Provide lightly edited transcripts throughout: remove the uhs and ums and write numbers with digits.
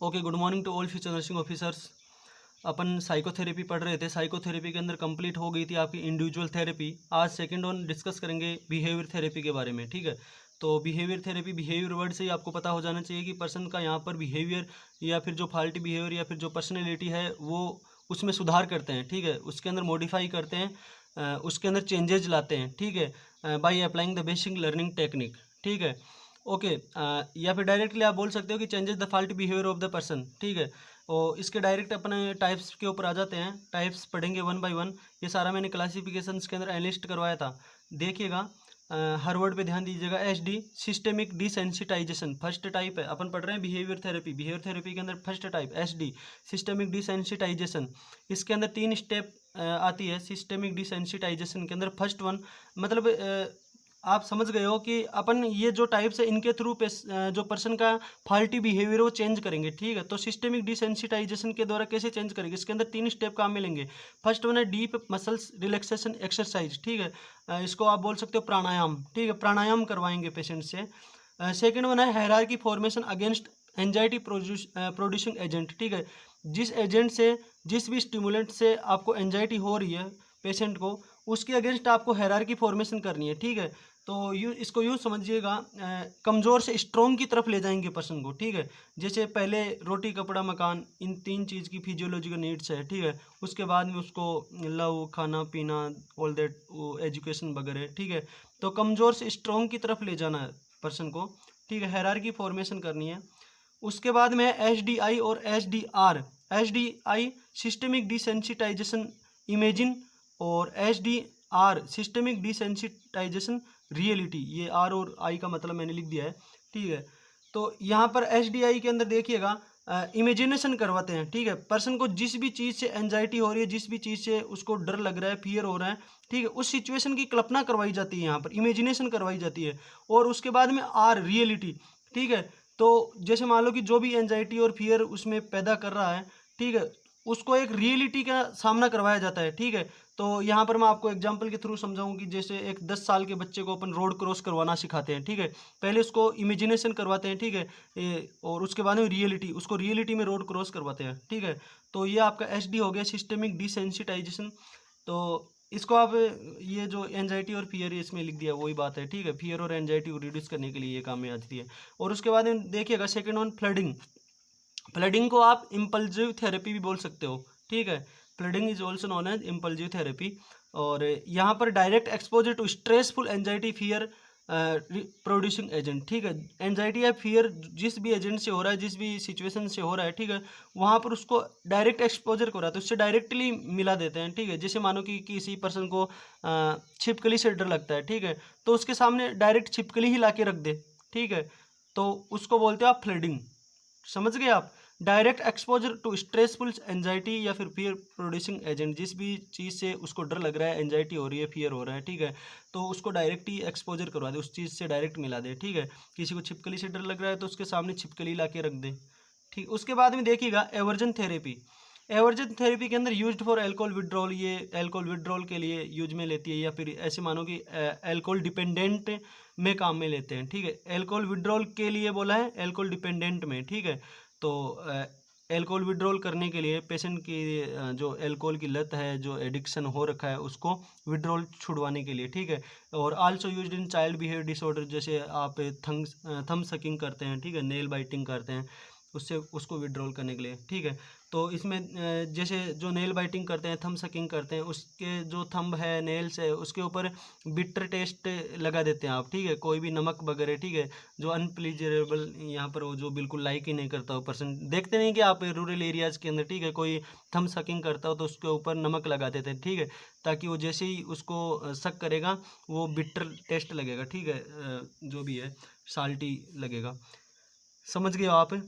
Okay, good morning to all future nursing officers. अपन psychotherapy पढ़ रहे थे। साइकोथेरेपी के अंदर कंप्लीट हो गई थी आपकी इंडिविजुअल थेरेपी। आज सेकंड वन डिस्कस करेंगे बिहेवियर थेरेपी के बारे में, ठीक है। तो बिहेवियर थेरेपी, बिहेवियर वर्ड से ही आपको पता हो जाना चाहिए कि पर्सन का यहाँ पर बिहेवियर या फिर जो फॉल्टी बिहेवियर या फिर जो पर्सनैलिटी है वो उसमें सुधार करते हैं, ठीक है, उसके अंदर मॉडिफाई करते हैं, उसके अंदर चेंजेज लाते हैं, ठीक है, by applying the basic learning technique, ठीक है। ओके, या फिर डायरेक्टली आप बोल सकते हो कि changes the fault behaviour of the person, ठीक है। और इसके डायरेक्ट अपने टाइप्स के ऊपर आ जाते हैं। टाइप्स पढ़ेंगे वन बाय वन। ये सारा मैंने क्लासिफिकेशंस के अंदर एनालिस्ट करवाया था, देखिएगा। हर वर्ड पे ध्यान दीजिएगा। SD systemic desensitisation first type है। अपन पढ़ रहे हैं बिहेवियर थेरेपी। बिहेवियर थेरेपी के अंदर first type SD systemic desensitisation. इसके अंदर 3 स्टेप आती है। सिस्टेमिक डिसेंसिटाइजेशन के अंदर फर्स्ट वन, मतलब आप समझ गए हो कि अपन ये जो टाइप्स है इनके थ्रू जो पर्सन का फॉल्टी बिहेवियर वो चेंज करेंगे, ठीक है। तो सिस्टेमिक डिसेंसिटाइजेशन के द्वारा कैसे चेंज करेंगे, इसके अंदर 3 स्टेप काम मिलेंगे। फर्स्ट वन है डीप मसल्स रिलैक्सेशन एक्सरसाइज, ठीक है, इसको आप बोल सकते हो प्राणायाम, ठीक है, प्राणायाम करवाएंगे पेशेंट से। सेकेंड वन है hierarchy formation against anxiety producing agent, ठीक है। जिस एजेंट से, जिस भी स्टिमुलेंट से आपको एंजाइटी हो रही है पेशेंट को, उसके अगेंस्ट आपको हायरार्की फॉर्मेशन करनी है, ठीक है। तो इसको यूँ समझिएगा, कमज़ोर से स्ट्रॉन्ग की तरफ ले जाएंगे पर्सन को, ठीक है। जैसे पहले रोटी कपड़ा मकान, इन 3 चीज़ की फिजियोलॉजिकल नीड्स है, ठीक है। उसके बाद में उसको लव, खाना पीना, ऑल दैट, एजुकेशन वगैरह, ठीक है। तो कमज़ोर से स्ट्रॉन्ग की तरफ ले जाना है पर्सन को, ठीक है, हायरार्की फॉर्मेशन करनी है। उसके बाद में HDI और HDR। HDI systemic desensitisation imagine, और HDR सिस्टेमिक डिसेंसिटाइजेशन रियलिटी। ये R और I का मतलब मैंने लिख दिया है, ठीक है। तो यहाँ पर HDI के अंदर देखिएगा, इमेजिनेशन करवाते हैं, ठीक है। पर्सन को जिस भी चीज़ से एंजाइटी हो रही है, जिस भी चीज़ से उसको डर लग रहा है, फियर हो रहा है, ठीक है, उस सिचुएशन की कल्पना करवाई जाती है, यहाँ पर इमेजिनेशन करवाई जाती है। और उसके बाद में R रियलिटी, ठीक है। तो जैसे मान लो कि जो भी एंजाइटी और फियर उसमें पैदा कर रहा है, ठीक है, उसको एक रियलिटी का सामना करवाया जाता है, ठीक है। तो यहाँ पर मैं आपको एग्जांपल के थ्रू समझाऊं कि जैसे एक 10 साल के बच्चे को अपन रोड क्रॉस करवाना सिखाते हैं, ठीक है। पहले उसको इमेजिनेशन करवाते हैं, ठीक है, और उसके बाद में रियलिटी, उसको रियलिटी में रोड क्रॉस करवाते हैं, ठीक है। तो ये आपका SD हो गया, सिस्टेमिक डिसेंसिटाइजेशन। तो इसको आप, ये जो एंजाइटी और फियर इसमें लिख दिया वही बात है, ठीक है। फियर और एंजाइटी को रिड्यूस करने के लिए ये काम में आती है। और उसके बाद में देखिएगा सेकेंड वन फ्लडिंग। फ्लडिंग को आप इम्पल्सिव थेरेपी भी बोल सकते हो, ठीक है। Flooding is also known as impulsive therapy. और यहाँ पर direct exposure to stressful anxiety fear producing agent, ठीक है। एंजाइटी या फियर जिस भी एजेंट से हो रहा है, जिस भी सिचुएशन से हो रहा है, ठीक है, वहाँ पर उसको डायरेक्ट एक्सपोजर को रहा है तो उससे डायरेक्टली मिला देते हैं, ठीक है। जैसे मानो कि किसी पर्सन को छिपकली से डर लगता है, ठीक है, तो उसके सामने डायरेक्ट छिपकली ही ला के रख दे, ठीक है, तो उसको बोलते हो आप फ्लडिंग। समझ गए आप। Direct exposure to stressful anxiety या फिर फियर प्रोड्यूसिंग एजेंट, जिस भी चीज़ से उसको डर लग रहा है, एंजाइटी हो रही है, फियर हो रहा है, ठीक है, तो उसको डायरेक्ट ही एक्सपोजर करवा दे, उस चीज़ से डायरेक्ट मिला दे, ठीक है। किसी को छिपकली से डर लग रहा है तो उसके सामने छिपकली ला के रख दे, ठीक। उसके बाद में देखिएगा एवर्जन थेरेपी। एवर्जन थेरेपी के अंदर यूज्ड फॉर एल्कोहल विड्रॉल, ये एल्कोहल विड्रॉल के लिए यूज में लेती है, या फिर ऐसे मानो कि एल्कोहल डिपेंडेंट में काम में लेते हैं, ठीक है। एल्कोहल विड्रॉल के लिए बोला है, एल्कोहल डिपेंडेंट में, ठीक है। तो एल्कोहल विड्रॉल करने के लिए पेशेंट की जो एल्कोहल की लत है, जो एडिक्शन हो रखा है, उसको विड्रॉल छुड़वाने के लिए, ठीक है। और also used in child behaviour disorder, जैसे आप थंब सकिंग करते हैं, ठीक है, नेल बाइटिंग करते हैं, उससे उसको विड्रॉल करने के लिए, ठीक है। तो इसमें जैसे जो नेल बाइटिंग करते हैं, थंब सकिंग करते हैं, उसके जो थंब है, नेल्स है, उसके ऊपर बिटर टेस्ट लगा देते हैं आप, ठीक है, कोई भी नमक वगैरह, ठीक है, जो अनप्लीजरेबल यहाँ पर वो जो बिल्कुल लाइक ही नहीं करता हो पर्सन। देखते नहीं कि आप रूरल एरियाज़ के अंदर, ठीक है, कोई थंब सकिंग करता हो तो उसके ऊपर नमक लगा देते हैं, ठीक है, ताकि वो जैसे ही उसको सक करेगा वो बिटर टेस्ट लगेगा, ठीक है, जो भी है साल्टी लगेगा। समझ गए हो आप।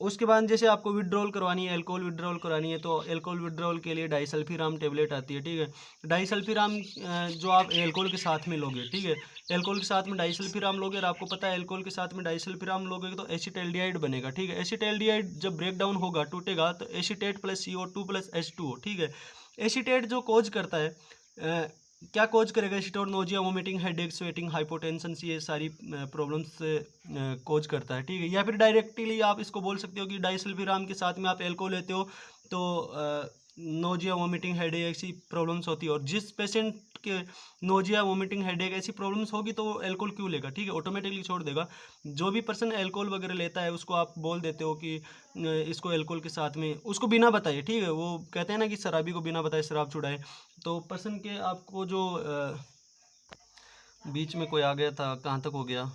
उसके बाद जैसे आपको विड्रॉल करवानी है, अल्कोहल विड्रॉल करानी है, तो अल्कोहल विड्रॉल के लिए डाइसल्फीराम टेबलेट आती है, ठीक है। डाइसल्फीराम जो आप अल्कोहल के साथ में लोगे, ठीक है, अल्कोहल के साथ में डाइसल्फीराम लोगे, और आपको पता है अल्कोहल के साथ में डाइसल्फीराम लोगे तो एसिटाल्डिहाइड बनेगा, ठीक है। एसिटाल्डिहाइड जब ब्रेक डाउन होगा, टूटेगा, तो acetate plus CO2 plus H2O, ठीक है। एसीटेट जो कोज करता है क्या कोज करेगा store, nausea, vomiting, headache, sweating, hypotension, ये सारी प्रॉब्लम्स कोज करता है, ठीक है। या फिर डायरेक्टली आप इसको बोल सकते हो कि डाइसल्फिराम के साथ में आप एल्कोहल लेते हो तो नोजिया, वोमिटिंग, हेडेक ऐसी प्रॉब्लम्स होती है। और जिस पेशेंट के नोजिया, वोमिटिंग, हेडेक ऐसी प्रॉब्लम्स होगी तो वो एल्कोहल क्यों लेगा, ठीक है, ऑटोमेटिकली छोड़ देगा। जो भी पर्सन एल्कोहल वगैरह लेता है उसको आप बोल देते हो कि इसको एल्कोहल के साथ में, उसको बिना बताए, ठीक है, वो कहते हैं ना कि शराबी को बिना बताए शराब छुड़ाए। तो पर्सन के आपको जो बीच में कोई आ गया था, कहाँ तक हो गया,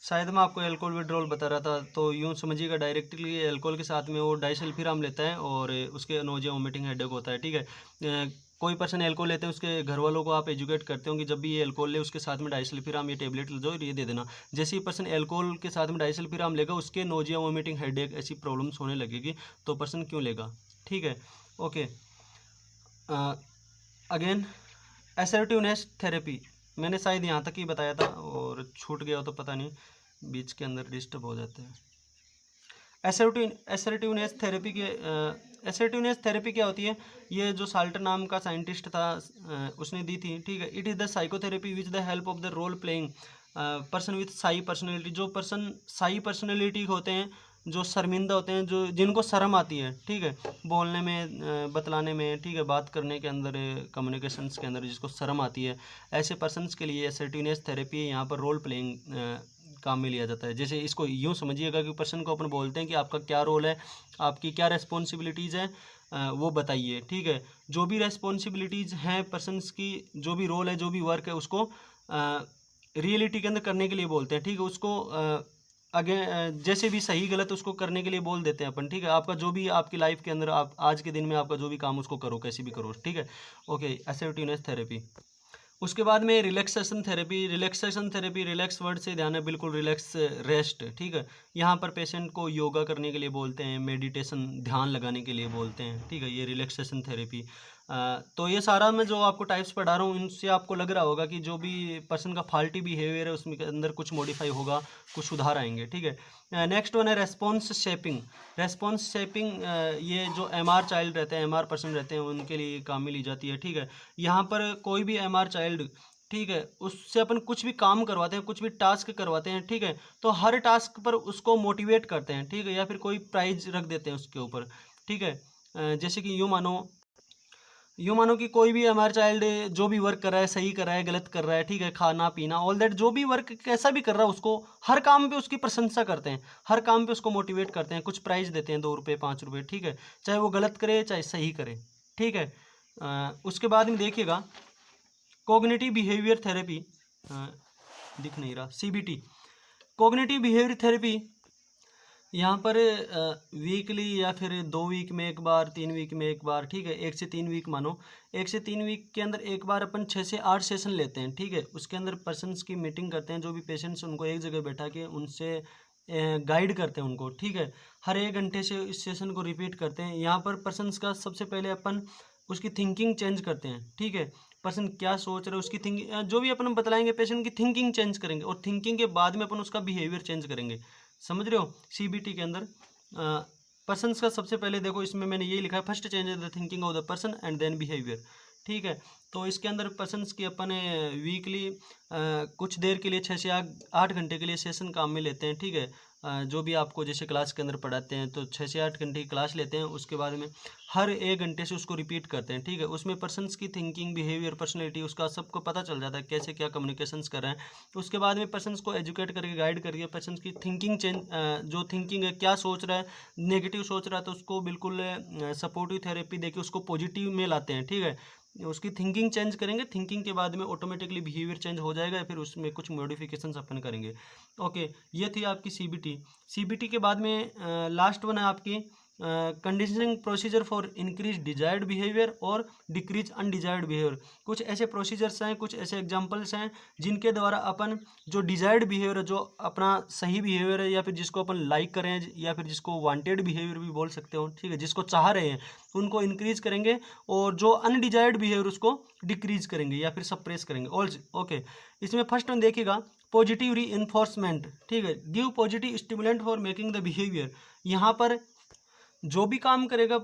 शायद मैं आपको एल्कोहल विड्रॉल बता रहा था। तो यूँ समझिएगा डायरेक्टली एल्कोहल के साथ में वो डाइसल्फिराम लेता है और उसके नोजिया, वोमिटिंग, हेडेक होता है, ठीक है। कोई पर्सन एल्कोहल लेते हैं, उसके घर वालों को आप एजुकेट करते हो कि जब भी ये एल्कोहल ले उसके साथ में डाइसल्फिराम ये टेबलेट जो ये दे देना। जैसे ही पर्सन एल्कोहल के साथ में डाइसल्फिराम लेगा उसके नोजिया, वोमिटिंग, हेडेक ऐसी प्रॉब्लम्स होने लगेगी, तो पर्सन क्यों लेगा, ठीक है। ओके, अगेन एसर्टिवनेस थेरेपी, मैंने शायद यहाँ तक ही बताया था और छूट गया हो तो पता नहीं, बीच के अंदर डिस्टर्ब हो जाते हैं। एसर्टिवनेस थेरेपी के एसर्टिवनेस थेरेपी क्या होती है, ये जो साल्टर नाम का साइंटिस्ट था उसने दी थी, ठीक है। It is the psychotherapy which the help of the role playing person with साई पर्सनैलिटी, जो पर्सन साई पर्सनैलिटी होते हैं, जो शर्मिंदा होते हैं, जो जिनको शर्म आती है, ठीक है, बोलने में, बतलाने में, ठीक है, बात करने के अंदर, कम्युनिकेशंस के अंदर जिसको शर्म आती है, ऐसे पर्सन्स के लिए एसर्टिवनेस थेरेपी यहाँ पर रोल प्लेइंग काम में लिया जाता है। जैसे इसको यूँ समझिएगा कि पर्सन को अपन बोलते हैं कि आपका क्या रोल है, आपकी क्या रेस्पॉन्सिबिलिटीज़ है, वो बताइए, ठीक है। जो भी रेस्पॉन्सिबिलिटीज़ हैं पर्सन्स की, जो भी रोल है, जो भी वर्क है, उसको रियलिटी के अंदर करने के लिए बोलते हैं, ठीक है। उसको आगे जैसे भी सही गलत उसको करने के लिए बोल देते हैं अपन, ठीक है। आपका जो भी आपकी लाइफ के अंदर आप आज के दिन में आपका जो भी काम उसको करो, कैसे भी करो, ठीक है। Okay, assertiveness therapy. उसके बाद में relaxation therapy. Relaxation therapy, relax word से ध्यान है, बिल्कुल रिलैक्स, रेस्ट, ठीक है। यहाँ पर पेशेंट को योगा करने के लिए बोलते हैं, मेडिटेशन, ध्यान लगाने के लिए बोलते हैं, ठीक है, ये रिलैक्सेशन थेरेपी। तो ये सारा मैं जो आपको टाइप्स पढ़ा रहा हूँ इनसे आपको लग रहा होगा कि जो भी पर्सन का फाल्टी बिहेवियर है उसमें के अंदर कुछ मॉडिफाई होगा, कुछ सुधार आएंगे, ठीक है। नेक्स्ट वन है रेस्पॉन्स शेपिंग। रेस्पॉन्स शेपिंग ये जो एमआर चाइल्ड रहते हैं, एमआर पर्सन रहते हैं, उनके लिए काम में ली जाती है, ठीक है। यहाँ पर कोई भी एमआर चाइल्ड, ठीक है, उससे अपन कुछ भी काम करवाते हैं, कुछ भी टास्क करवाते हैं, ठीक है, तो हर टास्क पर उसको मोटिवेट करते हैं, ठीक है, या फिर कोई प्राइज रख देते हैं उसके ऊपर, ठीक है। जैसे कि यूँ मानो कि कोई भी हमारा चाइल्ड जो भी वर्क कर रहा है, सही कर रहा है, गलत कर रहा है, ठीक है, खाना पीना ऑल दैट, जो भी वर्क कैसा भी कर रहा है, उसको हर काम पे उसकी प्रशंसा करते हैं, हर काम पे उसको मोटिवेट करते हैं, कुछ प्राइज देते हैं, 2 रुपये 5 रुपये, ठीक है, चाहे वो गलत करे चाहे सही करे, ठीक है। उसके बाद में देखिएगा कॉग्निटिव बिहेवियर थेरेपी, दिख नहीं रहा, सीबीटी, कॉग्निटिव बिहेवियर थेरेपी। यहाँ पर वीकली या फिर 2 वीक में एक बार, 3 वीक में एक बार, ठीक है, 1 से 3 वीक मानो, 1 से 3 वीक के अंदर एक बार अपन 6 से 8 सेशन लेते हैं, ठीक है। उसके अंदर पर्सन्स की मीटिंग करते हैं, जो भी पेशेंट्स उनको एक जगह बैठा के उनसे गाइड करते हैं उनको, ठीक है। हर 1 घंटे से इस सेशन को रिपीट करते हैं। यहाँ पर पर्सन्स का सबसे पहले अपन उसकी थिंकिंग चेंज करते हैं, ठीक है। पर्सन क्या सोच रहे हैं उसकी थिंकिंग, जो भी अपन बतलाएंगे पेशेंट की थिंकिंग चेंज करेंगे, और थिंकिंग के बाद में अपन उसका बिहेवियर चेंज करेंगे, समझ रहे हो। सीबीटी के अंदर पर्सन्स का सबसे पहले देखो, इसमें मैंने यही लिखा है, first change the thinking of the person and then behaviour, ठीक है। तो इसके अंदर पर्सन्स की अपन वीकली कुछ देर के लिए 6 से 8 घंटे के लिए सेशन काम में लेते हैं, ठीक है। जो भी आपको जैसे क्लास के अंदर पढ़ाते हैं तो 6 से 8 घंटे की क्लास लेते हैं, उसके बाद में हर 1 घंटे से उसको रिपीट करते हैं, ठीक है। उसमें पर्सन्स की थिंकिंग, बिहेवियर, पर्सनैलिटी उसका सबको पता चल जाता है, कैसे क्या कम्युनिकेशंस कर रहे हैं। उसके बाद में पर्सन्स को एजुकेट करके, गाइड करके पर्सन्स की थिंकिंग चेंज, जो थिंकिंग है, क्या सोच रहा है, नेगेटिव सोच रहा है तो उसको बिल्कुल सपोर्टिव थेरेपी देके उसको पॉजिटिव में लाते हैं, ठीक है। उसकी थिंकिंग चेंज करेंगे, थिंकिंग के बाद में ऑटोमेटिकली बिहेवियर चेंज हो जाएगा, फिर उसमें कुछ मॉडिफिकेशंस अपन करेंगे। ओके, ये थी आपकी सीबीटी। सीबीटी के बाद में लास्ट वन है आपकी conditioning procedure for increase desired behaviour और डिक्रीज अनडिजायर्ड बिहेवियर। कुछ ऐसे प्रोसीजर्स हैं, कुछ ऐसे एग्जांपल्स हैं जिनके द्वारा अपन जो डिजायर्ड बिहेवियर है, जो अपना सही बिहेवियर है, या फिर जिसको अपन लाइक करें, या फिर जिसको वांटेड बिहेवियर भी बोल सकते हो, ठीक है, जिसको चाह रहे हैं उनको इंक्रीज करेंगे, और जो अनडिजायर्ड बिहेवियर उसको डिक्रीज करेंगे या फिर सप्रेस करेंगे। ऑल ओके, इसमें फर्स्ट वन देखिएगा पॉजिटिव री-इन्फोर्समेंट, ठीक है, give positive stimulant for making the behaviour. यहाँ पर जो भी काम करेगा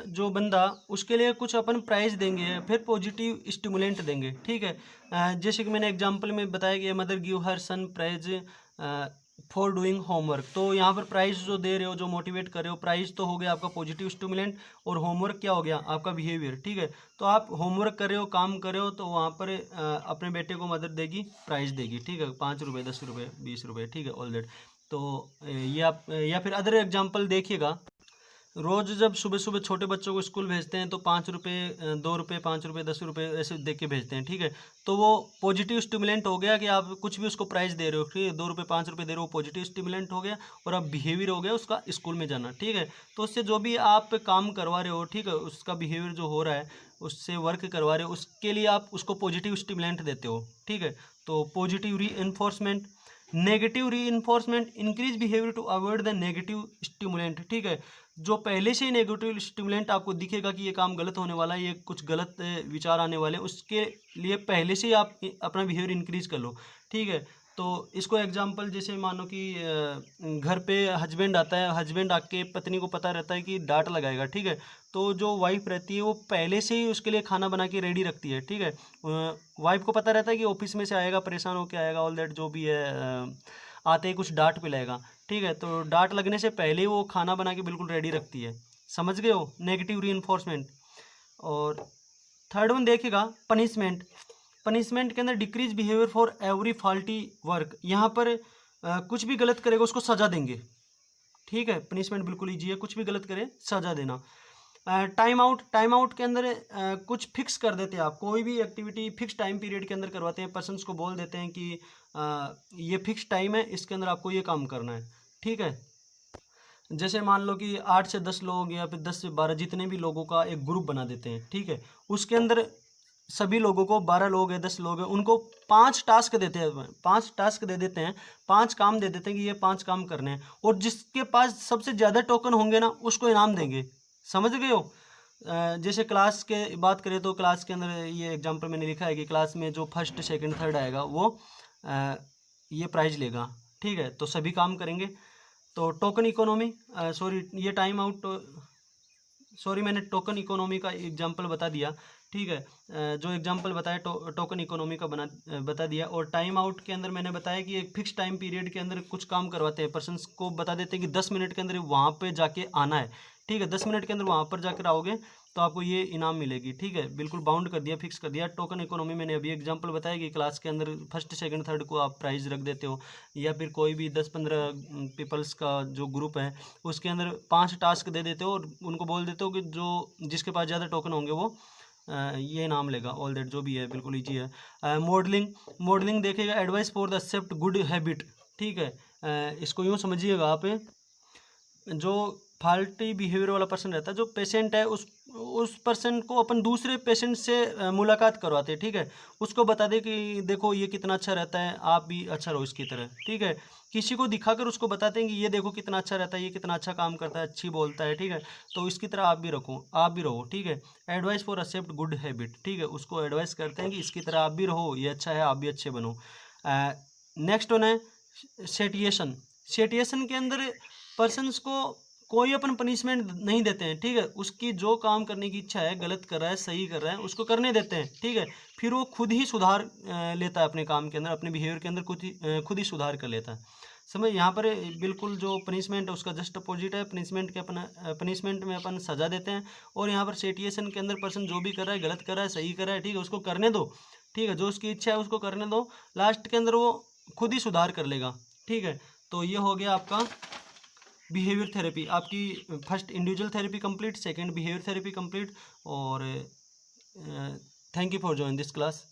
जो बंदा, उसके लिए कुछ अपन प्राइज देंगे, फिर पॉजिटिव स्टिमुलेंट देंगे, ठीक है। जैसे कि मैंने एग्जांपल में बताया कि mother give her son prize for doing homework. तो यहाँ पर प्राइज जो दे रहे हो, जो मोटिवेट कर रहे हो, प्राइज तो हो गया आपका पॉजिटिव स्टिमुलेंट, और होमवर्क क्या हो गया आपका बिहेवियर, ठीक है। तो आप होमवर्क कर रहे हो, काम कर रहे हो, तो वहाँ पर अपने बेटे को मदर देगी, प्राइज देगी, ठीक है, 5 रुपये, 10 रुपये, 20 रुपये, ठीक है, ऑल दैट। तो ये आप, या फिर अदर एग्जाम्पल देखिएगा, रोज़ जब सुबह सुबह छोटे बच्चों को स्कूल भेजते हैं तो 5 रुपये, 2 रुपये, 5 रुपये, 10 रुपये ऐसे दे के भेजते हैं, ठीक है। तो वो पॉजिटिव स्टिमुलेंट हो गया कि आप कुछ भी उसको प्राइस दे रहे हो, ठीक है, 2 रुपये, 5 रुपये दे रहे हो, पॉजिटिव स्टिमुलेंट हो गया, और अब बिहेवियर हो गया उसका स्कूल में जाना, ठीक है। तो उससे जो भी आप काम करवा रहे हो, ठीक है, उसका बिहेवियर जो हो रहा है, उससे वर्क करवा रहे हो, उसके लिए आप उसको पॉजिटिव स्टिमुलेंट देते हो, ठीक है। तो positive reinforcement, negative reinforcement, increase behaviour to avoid the negative stimulant, ठीक है। जो पहले से ही नेगेटिव स्टिमुलेंट आपको दिखेगा कि ये काम गलत होने वाला है, ये कुछ गलत विचार आने वाले हैं, उसके लिए पहले से ही आप अपना बिहेवियर इंक्रीज कर लो, ठीक है। तो इसको एग्जांपल जैसे मानो कि घर पे हस्बैंड आता है, हस्बैंड आके पत्नी को पता रहता है कि डांट लगाएगा, ठीक है। तो जो वाइफ रहती है वो पहले से ही उसके लिए खाना बना के रेडी रखती है, ठीक है। वाइफ को पता रहता है कि ऑफिस में से आएगा, परेशान होकर आएगा, ऑल दैट जो भी है, आते ही कुछ डांट पिलाएगा, ठीक है। तो डांट लगने से पहले ही वो खाना बना के बिल्कुल रेडी रखती है, समझ गए हो, नेगेटिव रीइंफोर्समेंट। और थर्ड वन देखिएगा, पनिशमेंट। पनिशमेंट के अंदर decrease behaviour for every faulty work. यहाँ पर कुछ भी गलत करेगा उसको सजा देंगे, ठीक है। पनिशमेंट बिल्कुल ईजी है, कुछ भी गलत करे सजा देना। टाइम आउट, टाइम आउट के अंदर कुछ फिक्स कर देते हैं, आप कोई भी एक्टिविटी फिक्स टाइम पीरियड के अंदर करवाते हैं, पर्सन्स को बोल देते हैं कि ये फिक्स टाइम है, इसके अंदर आपको ये काम करना है, ठीक है। जैसे मान लो कि 8 से 10 लोग या फिर 10 से 12 जितने भी लोगों का एक ग्रुप बना देते हैं, ठीक है। उसके अंदर सभी लोगों को, 12 लोग हैं, 10 लोग हैं, उनको 5 टास्क देते हैं, 5 टास्क दे देते हैं, 5 काम दे देते हैं कि ये 5 काम करने हैं, और जिसके पास सबसे ज़्यादा टोकन होंगे ना उसको इनाम देंगे, समझ गए हो। जैसे क्लास के बात करें तो क्लास के अंदर ये एग्जांपल मैंने लिखा है कि क्लास में जो फर्स्ट सेकंड थर्ड आएगा वो ये प्राइज लेगा, ठीक है। तो सभी काम करेंगे। तो टोकन इकोनॉमी, सॉरी ये टाइम आउट, सॉरी मैंने टोकन इकोनॉमी का एग्जांपल बता दिया, ठीक है। जो एग्जांपल बताया टोकन इकोनॉमी का बता दिया। और टाइम आउट के अंदर मैंने बताया कि एक फिक्स टाइम पीरियड के अंदर कुछ काम करवाते हैं, पर्सन्स को बता देते हैं कि 10 मिनट के अंदर वहाँ पे जाके आना है, ठीक है। 10 मिनट के अंदर वहाँ पर जाकर आओगे तो आपको ये इनाम मिलेगी, ठीक है। बिल्कुल बाउंड कर दिया, फिक्स कर दिया। टोकन इकोनॉमी मैंने अभी एग्जांपल बताया कि क्लास के अंदर फर्स्ट सेकंड थर्ड को आप प्राइज रख देते हो, या फिर कोई भी 10-15 पीपल्स का जो ग्रुप है उसके अंदर 5 टास्क दे देते हो, और उनको बोल देते हो कि जो जिसके पास ज़्यादा टोकन होंगे वो ये नाम लेगा, ऑल दैट जो भी है, बिल्कुल ईजी है। मॉडलिंग, मॉडलिंग देखेगा, advice for the accept good habit, ठीक है। इसको यूँ समझिएगा आप, जो फाल्टी बिहेवियर वाला पर्सन रहता है, जो पेशेंट है, उस पर्सन को अपन दूसरे पेशेंट से मुलाकात करवाते हैं, ठीक है। उसको बता दे कि देखो ये कितना अच्छा रहता है, आप भी अच्छा रहो इसकी तरह, ठीक है। किसी को दिखाकर उसको बताते हैं कि ये देखो कितना अच्छा रहता है, ये कितना अच्छा काम करता है, अच्छी बोलता है, ठीक है। तो इसकी तरह आप भी रखो, आप भी रहो, ठीक है। Advice for accept good habit, ठीक है। उसको एडवाइस करते हैं कि इसकी तरह आप भी रहो, ये अच्छा है, आप भी अच्छे बनो। नेक्स्ट वन है सेटिएशन। सेटिएशन के अंदर पर्सन्स को कोई अपन पनिशमेंट नहीं देते हैं, ठीक है। उसकी जो काम करने की इच्छा है, गलत कर रहा है, सही कर रहा है, उसको करने देते हैं, ठीक है। फिर वो खुद ही सुधार लेता है अपने काम के अंदर, अपने बिहेवियर के अंदर खुद ही सुधार कर लेता है, समझ। यहाँ पर बिल्कुल जो पनिशमेंट है उसका जस्ट अपोजिट है। पनिशमेंट के अपन, पनिशमेंट में अपन सजा देते हैं, और यहाँ पर सेटिएशन के अंदर पर्सन जो भी कर रहा है, गलत कर रहा है, सही कर रहा है, ठीक है, उसको करने दो, ठीक है। जो उसकी इच्छा है उसको करने दो, लास्ट के अंदर वो खुद ही सुधार कर लेगा, ठीक है। तो ये हो गया आपका बिहेवियर थेरेपी, आपकी first individual therapy complete, second behaviour therapy complete. और thank you for join this class.